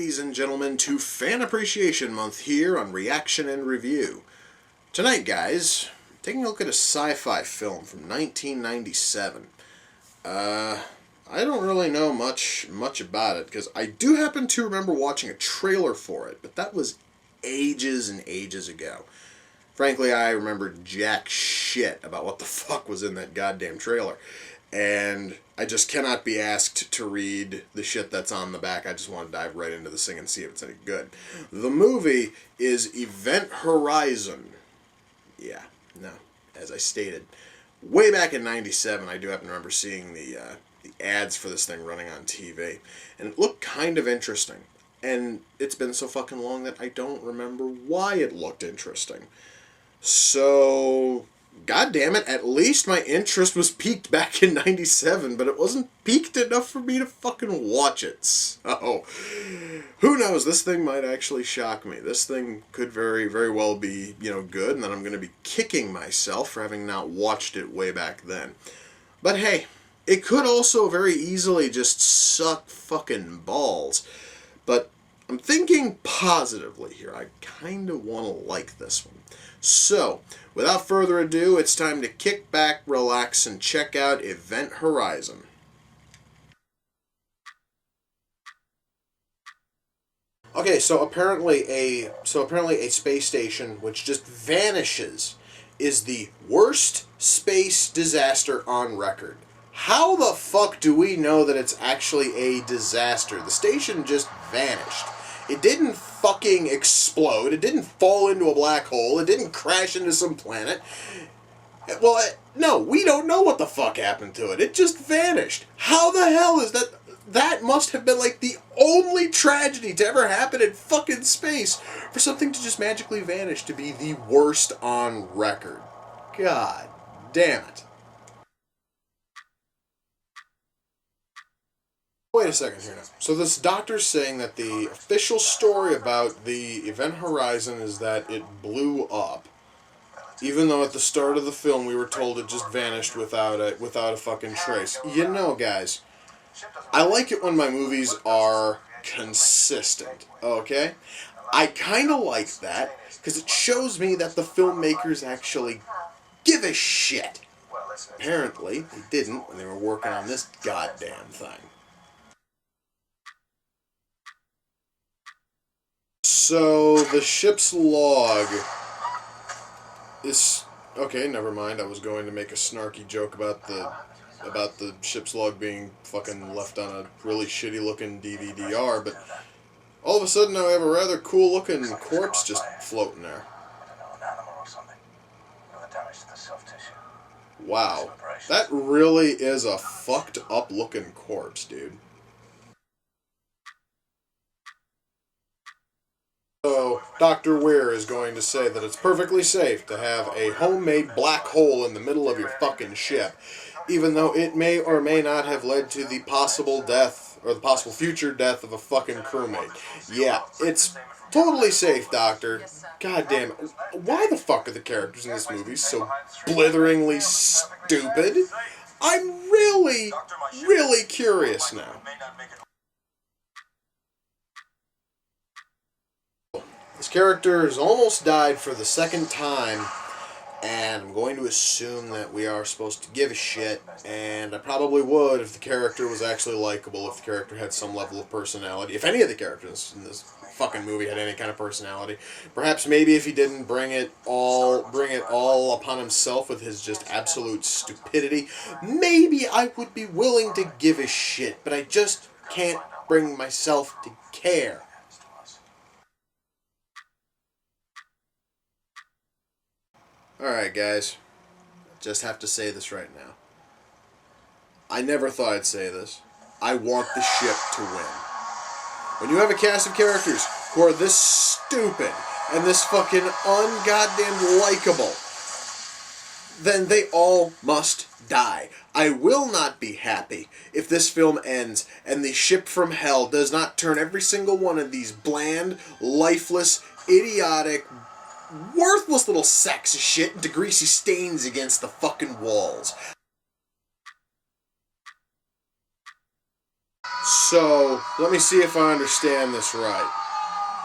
ladies and gentlemen, to Fan Appreciation Month here on Reaction and Review. Tonight, guys, taking a look at a sci-fi film from 1997. I don't really know much about it, because I do happen to remember watching a trailer for it, but that was ages and ages ago. Frankly, I remember jack shit about what the fuck was in that goddamn trailer. And I just cannot be asked to read the shit that's on the back. I just want to dive right into this thing and see if it's any good. The movie is Event Horizon. Yeah, no, as I stated. Way back in 97, I do happen to remember seeing the ads for this thing running on TV. And it looked kind of interesting. And it's been so fucking long that I don't remember why it looked interesting. So, god damn it, at least my interest was piqued back in 97, but it wasn't piqued enough for me to fucking watch it. So, who knows, this thing might actually shock me. This thing could very, very well be, good, and then I'm going to be kicking myself for having not watched it way back then. But hey, it could also very easily just suck fucking balls. But I'm thinking positively here. I kind of want to like this one. So, without further ado, it's time to kick back, relax, and check out Event Horizon. Okay, so apparently a space station which just vanishes is the worst space disaster on record. How the fuck do we know that it's actually a disaster? The station just vanished. It didn't fucking explode. It didn't fall into a black hole. It didn't crash into some planet. Well, no, we don't know what the fuck happened to it. It just vanished. How the hell is that? That must have been like the only tragedy to ever happen in fucking space for something to just magically vanish to be the worst on record. God damn it. Wait a second here now. So this doctor's saying that the official story about the Event Horizon is that it blew up, even though at the start of the film we were told it just vanished without a fucking trace. You know, guys, I like it when my movies are consistent, okay? I kind of like that, because it shows me that the filmmakers actually give a shit. Apparently, they didn't when they were working on this goddamn thing. So, the ship's log is... Okay, never mind. I was going to make a snarky joke about the ship's log being fucking left on a really shitty-looking DVD-R, but all of a sudden now I have a rather cool-looking corpse just floating there. Wow. That really is a fucked-up-looking corpse, dude. So, Dr. Weir is going to say that it's perfectly safe to have a homemade black hole in the middle of your fucking ship, even though it may or may not have led to the possible death, or the possible future death of a fucking crewmate. Yeah, it's totally safe, Doctor. God damn it. Why the fuck are the characters in this movie so blitheringly stupid? I'm really, really curious now. This character has almost died for the second time, and I'm going to assume that we are supposed to give a shit, and I probably would if the character was actually likable, if the character had some level of personality, if any of the characters in this fucking movie had any kind of personality. Perhaps maybe if he didn't bring it all upon himself with his just absolute stupidity, maybe I would be willing to give a shit, but I just can't bring myself to care. Alright, guys. Just have to say this right now. I never thought I'd say this. I want the ship to win. When you have a cast of characters who are this stupid and this fucking ungoddamn likable, then they all must die. I will not be happy if this film ends and the ship from hell does not turn every single one of these bland, lifeless, idiotic, worthless little sacks of shit into greasy stains against the fucking walls. So, let me see if I understand this right.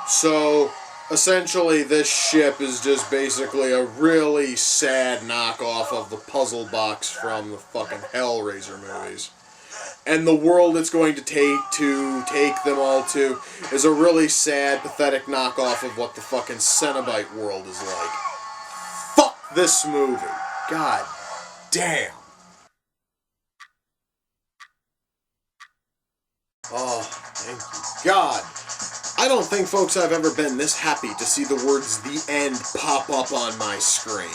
So, essentially, this ship is just basically a really sad knockoff of the puzzle box from the fucking Hellraiser movies. And the world it's going to take them all to is a really sad, pathetic knockoff of what the fucking Cenobite world is like. Fuck this movie. God damn. Oh, thank you, God. I don't think, folks, I've ever been this happy to see the words "the end" pop up on my screen.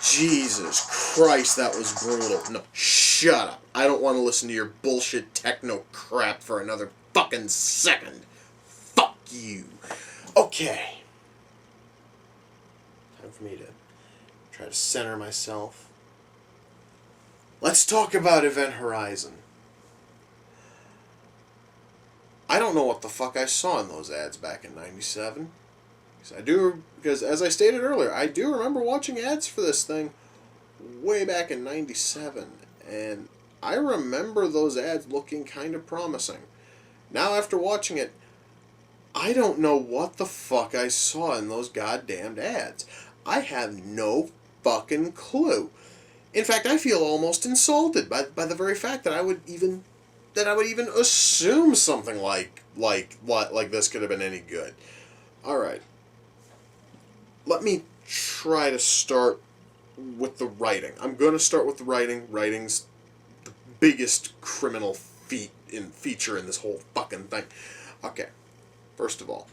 Jesus Christ, that was brutal. No, shut up. I don't want to listen to your bullshit techno crap for another fucking second. Fuck you. Okay. Time for me to try to center myself. Let's talk about Event Horizon. I don't know what the fuck I saw in those ads back in '97. Because as I stated earlier, I do remember watching ads for this thing way back in '97, and I remember those ads looking kind of promising. Now, after watching it, I don't know what the fuck I saw in those goddamned ads. I have no fucking clue. In fact, I feel almost insulted by the very fact that I would even assume something like this could have been any good. All right. Let me try to start with the writing. I'm going to start with the writing. Writing's the biggest criminal feature in this whole fucking thing. Okay. First of all,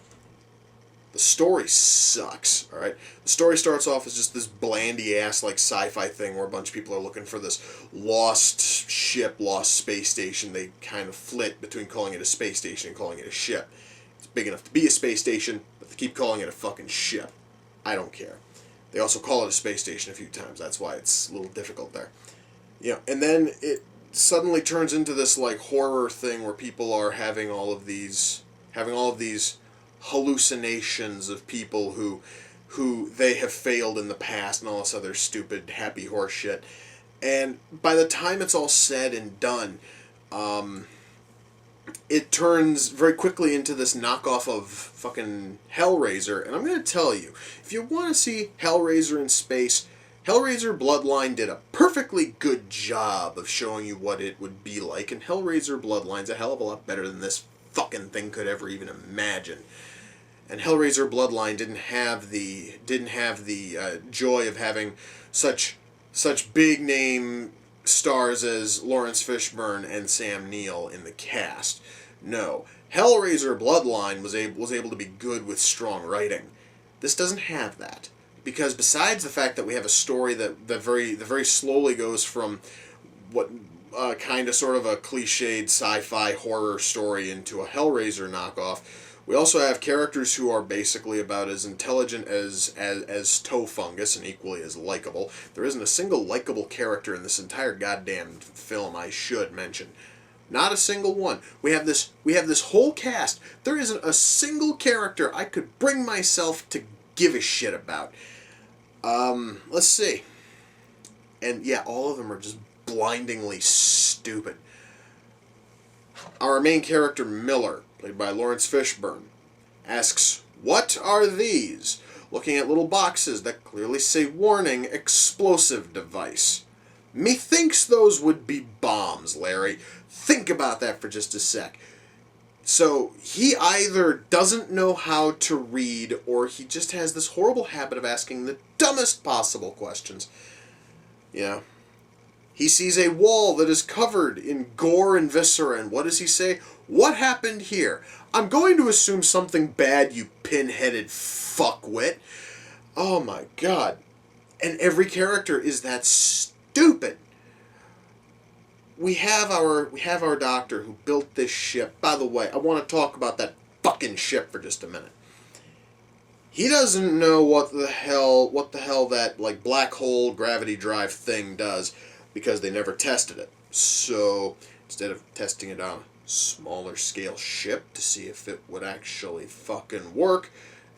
the story sucks, alright? The story starts off as just this blandy-ass, like, sci-fi thing where a bunch of people are looking for this lost ship, lost space station. They kind of flit between calling it a space station and calling it a ship. It's big enough to be a space station, but they keep calling it a fucking ship. I don't care. They also call it a space station a few times. That's why it's a little difficult there. You know, and then it suddenly turns into this, like, horror thing where people are having all of these hallucinations of people who they have failed in the past and all this other stupid happy horse shit. And by the time it's all said and done, it turns very quickly into this knockoff of fucking Hellraiser. And I'm going to tell you, if you want to see Hellraiser in space, Hellraiser Bloodline did a perfectly good job of showing you what it would be like, and Hellraiser Bloodline's a hell of a lot better than this fucking thing could ever even imagine. And Hellraiser Bloodline didn't have the joy of having such big name stars as Lawrence Fishburne and Sam Neill in the cast. No, Hellraiser Bloodline was able to be good with strong writing. This doesn't have that, because besides the fact that we have a story that very slowly goes from what kind of sort of a cliched sci-fi horror story into a Hellraiser knockoff, we also have characters who are basically about as intelligent as toe fungus and equally as likable. There isn't a single likable character in this entire goddamn film, I should mention. Not a single one. We have this whole cast. There isn't a single character I could bring myself to give a shit about. Let's see. And yeah, all of them are just blindingly stupid. Our main character, Miller, played by Lawrence Fishburne, asks, "What are these?" looking at little boxes that clearly say warning, explosive device. Methinks those would be bombs, Larry. Think about that for just a sec. So, he either doesn't know how to read, or he just has this horrible habit of asking the dumbest possible questions. Yeah. He sees a wall that is covered in gore and viscera, and what does he say? "What happened here?" I'm going to assume something bad, you pin-headed fuckwit. Oh my god. And every character is that stupid. We have our doctor who built this ship. By the way, I want to talk about that fucking ship for just a minute. He doesn't know what the hell that, like, black hole gravity drive thing does, because they never tested it. So, instead of testing it on a smaller scale ship to see if it would actually fucking work,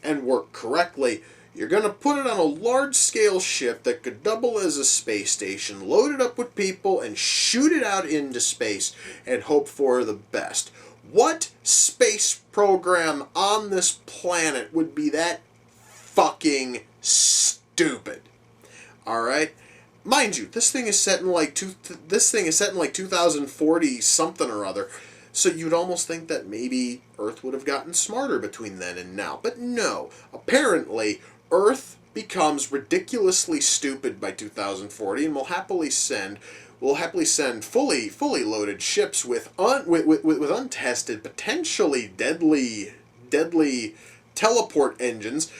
and work correctly, You're going to put it on a large-scale ship that could double as a space station, load it up with people, and shoot it out into space and hope for the best. What space program on this planet would be that fucking stupid? All right? Mind you, this thing is set in like 2040 something or other. So you'd almost think that maybe Earth would have gotten smarter between then and now. But no. Apparently, Earth becomes ridiculously stupid by 2040 and will happily send fully loaded ships with untested, potentially deadly teleport engines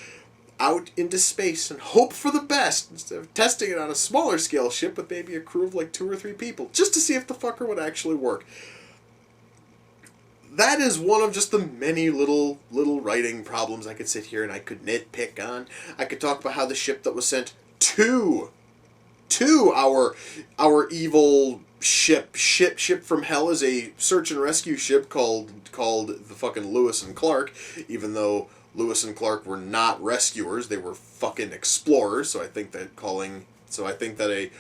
out into space and hope for the best instead of testing it on a smaller scale ship with maybe a crew of like 2 or 3 people just to see if the fucker would actually work. That is one of just the many little writing problems I could sit here and I could nitpick on. I could talk about how the ship that was sent to our evil ship from hell is a search and rescue ship called the fucking Lewis and Clark, even though Lewis and Clark were not rescuers, they were fucking explorers. So I think that calling a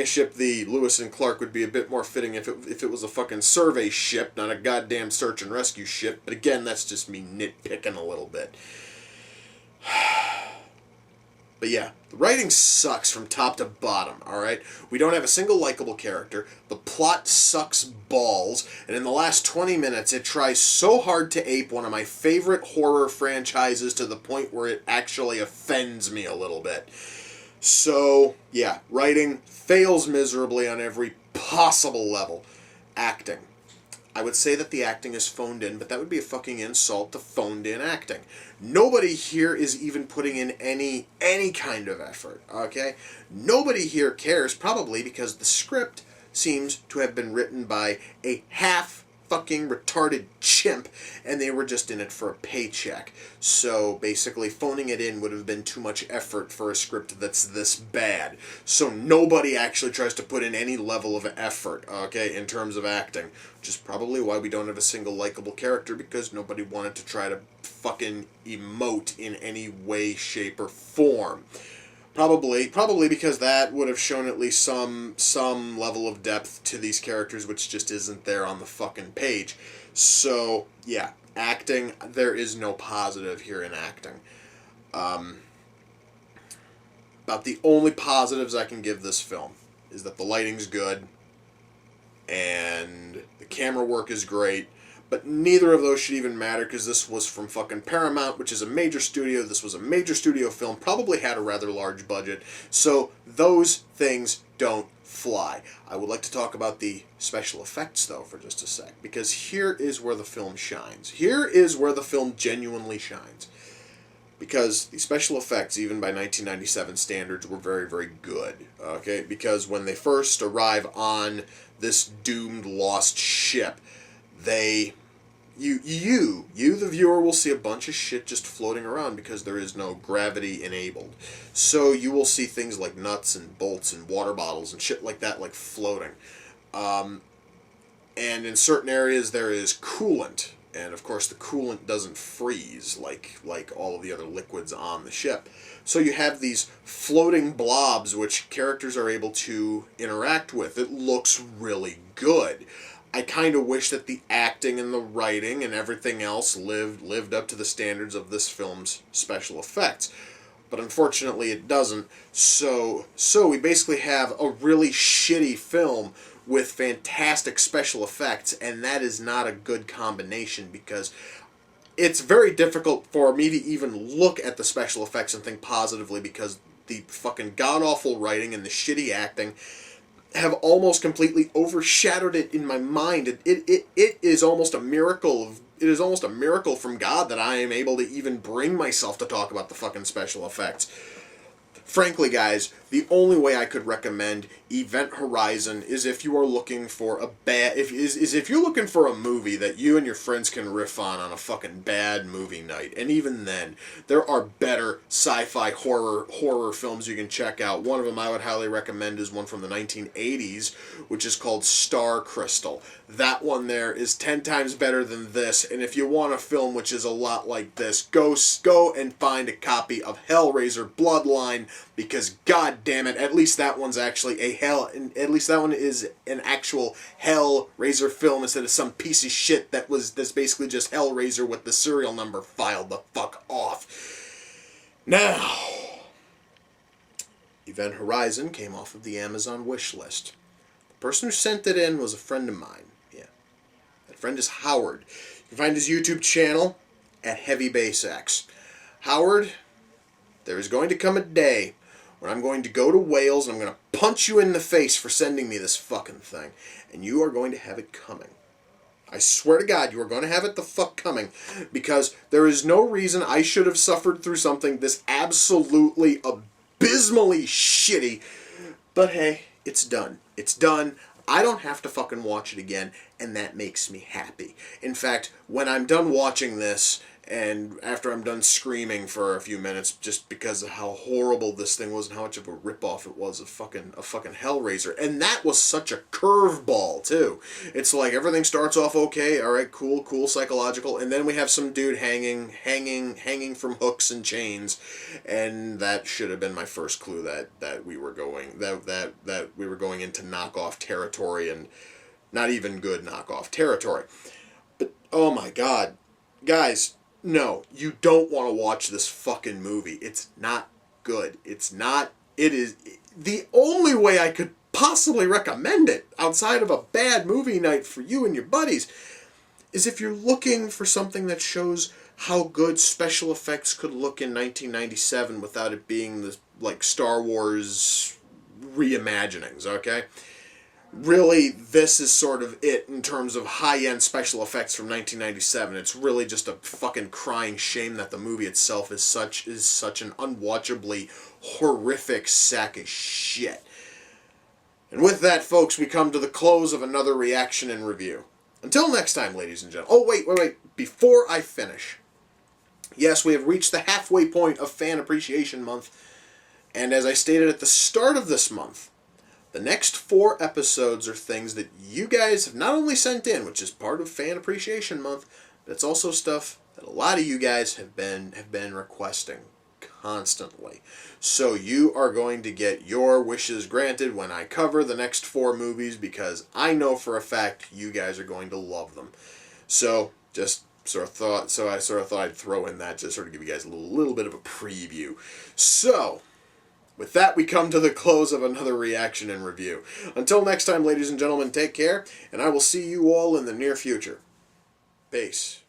ship the Lewis and Clark would be a bit more fitting if it was a fucking survey ship, not a goddamn search and rescue ship. But again, that's just me nitpicking a little bit. But yeah, the writing sucks from top to bottom, alright? We don't have a single likable character, the plot sucks balls, and in the last 20 minutes it tries so hard to ape one of my favorite horror franchises to the point where it actually offends me a little bit. So, yeah, writing fails miserably on every possible level. Acting. I would say that the acting is phoned in, but that would be a fucking insult to phoned in acting. Nobody here is even putting in any kind of effort, okay? Nobody here cares, probably because the script seems to have been written by a half fucking retarded chimp, and they were just in it for a paycheck. So basically phoning it in would have been too much effort for a script that's this bad. So nobody actually tries to put in any level of effort, okay, in terms of acting. Which is probably why we don't have a single likable character, because nobody wanted to try to fucking emote in any way, shape, or form. Probably because that would have shown at least some level of depth to these characters, which just isn't there on the fucking page. So, yeah, acting, there is no positive here in acting. About the only positives I can give this film is that the lighting's good, and the camera work is great, but neither of those should even matter because this was from fucking Paramount, which is a major studio. This was a major studio film, probably had a rather large budget, so those things don't fly. I would like to talk about the special effects, though, for just a sec, because here is where the film shines. Here is where the film genuinely shines. Because the special effects, even by 1997 standards, were very, very good. Okay? Because when they first arrive on this doomed, lost ship, you, the viewer, will see a bunch of shit just floating around because there is no gravity enabled. So you will see things like nuts and bolts and water bottles and shit like that, like floating. And in certain areas there is coolant. And of course the coolant doesn't freeze like all of the other liquids on the ship. So you have these floating blobs which characters are able to interact with. It looks really good. I kind of wish that the acting and the writing and everything else lived up to the standards of this film's special effects. But unfortunately it doesn't. So we basically have a really shitty film with fantastic special effects, and that is not a good combination because it's very difficult for me to even look at the special effects and think positively because the fucking god-awful writing and the shitty acting have almost completely overshadowed it in my mind. It is almost a miracle. It is almost a miracle from God that I am able to even bring myself to talk about the fucking special effects. Frankly, guys, the only way I could recommend Event Horizon is if you are looking for a bad if you're looking for a movie that you and your friends can riff on a fucking bad movie night. And even then, there are better sci-fi horror films you can check out. One of them I would highly recommend is one from the 1980s, which is called Star Crystal. That one there is 10 times better than this, and if you want a film which is a lot like this, go and find a copy of Hellraiser Bloodline, because god damn it, at least that one's actually at least that one is an actual Hellraiser film instead of some piece of shit that's basically just Hellraiser with the serial number filed the fuck off. Now, Event Horizon came off of the Amazon wish list. The person who sent it in was a friend of mine. Yeah. That friend is Howard. You can find his YouTube channel at Heavy Bass X. Howard, there is going to come a day when I'm going to go to Wales and I'm going to punch you in the face for sending me this fucking thing. And you are going to have it coming. I swear to God, you are going to have it the fuck coming. Because there is no reason I should have suffered through something this absolutely abysmally shitty. But hey, it's done. It's done. I don't have to fucking watch it again, and that makes me happy. In fact, when I'm done watching this, and after I'm done screaming for a few minutes just because of how horrible this thing was and how much of a ripoff it was of fucking Hellraiser, and that was such a curveball too. It's like everything starts off okay, all right, cool, psychological, and then we have some dude hanging from hooks and chains, and that should have been my first clue that we were going that we were going into knockoff territory, and not even good knockoff territory. But oh my God, guys. No, you don't want to watch this fucking movie. It's not good. It is the only way I could possibly recommend it outside of a bad movie night for you and your buddies is if you're looking for something that shows how good special effects could look in 1997 without it being the like Star Wars reimaginings, okay? Really, this is sort of it in terms of high-end special effects from 1997. It's really just a fucking crying shame that the movie itself is such an unwatchably horrific sack of shit. And with that, folks, we come to the close of another reaction and review. Until next time, ladies and gentlemen. Oh, wait. Before I finish. Yes, we have reached the halfway point of Fan Appreciation Month. And as I stated at the start of this month, the next 4 episodes are things that you guys have not only sent in, which is part of Fan Appreciation Month, but it's also stuff that a lot of you guys have been requesting constantly. So you are going to get your wishes granted when I cover the next 4 movies, because I know for a fact you guys are going to love them. So I sort of thought I'd throw in that to sort of give you guys a little bit of a preview. So with that, we come to the close of another reaction and review. Until next time, ladies and gentlemen, take care, and I will see you all in the near future. Peace.